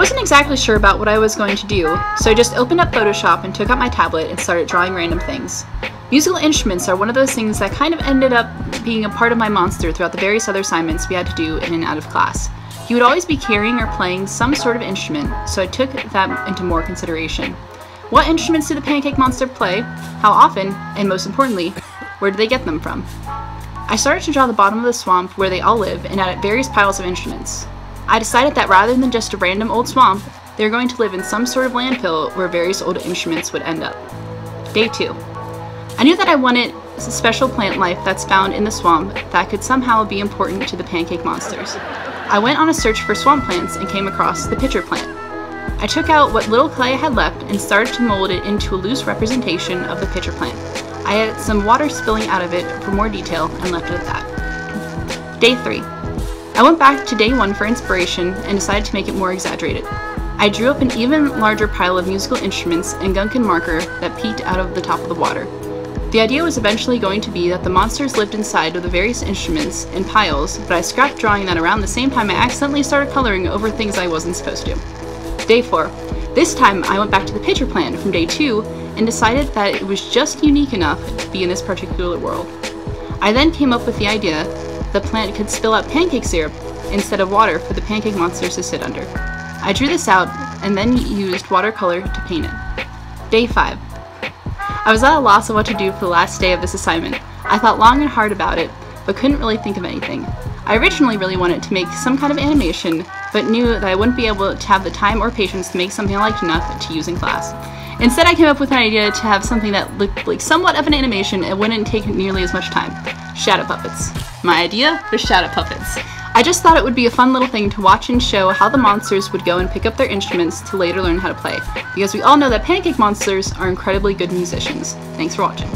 wasn't exactly sure about what I was going to do, so I just opened up Photoshop and took out my tablet and started drawing random things. Musical instruments are one of those things that kind of ended up being a part of my monster throughout the various other assignments we had to do in and out of class. He would always be carrying or playing some sort of instrument, so I took that into more consideration. What instruments did the Pancake Monster play? How often? And most importantly, where did they get them from? I started to draw the bottom of the swamp where they all live and added various piles of instruments. I decided that rather than just a random old swamp, they were going to live in some sort of landfill where various old instruments would end up. Day 2. I knew that I wanted a special plant life that's found in the swamp that could somehow be important to the Pancake Monsters. I went on a search for swamp plants and came across the pitcher plant. I took out what little clay I had left and started to mold it into a loose representation of the pitcher plant. I added some water spilling out of it for more detail and left it at that. Day 3. I went back to day 1 for inspiration and decided to make it more exaggerated. I drew up an even larger pile of musical instruments and Gunkin marker that peeked out of the top of the water. The idea was eventually going to be that the monsters lived inside of the various instruments in piles, but I scrapped drawing that around the same time I accidentally started coloring over things I wasn't supposed to. Day 4. This time I went back to the pitcher plant from day 2 and decided that it was just unique enough to be in this particular world. I then came up with the idea the plant could spill out pancake syrup instead of water for the Pancake Monsters to sit under. I drew this out and then used watercolor to paint it. Day 5. I was at a loss of what to do for the last day of this assignment. I thought long and hard about it, but couldn't really think of anything. I originally really wanted to make some kind of animation, but knew that I wouldn't be able to have the time or patience to make something I liked enough to use in class. Instead, I came up with an idea to have something that looked like somewhat of an animation and wouldn't take nearly as much time. Shadow puppets. My idea was shadow puppets. I just thought it would be a fun little thing to watch and show how the monsters would go and pick up their instruments to later learn how to play, because we all know that Pancake Monsters are incredibly good musicians. Thanks for watching.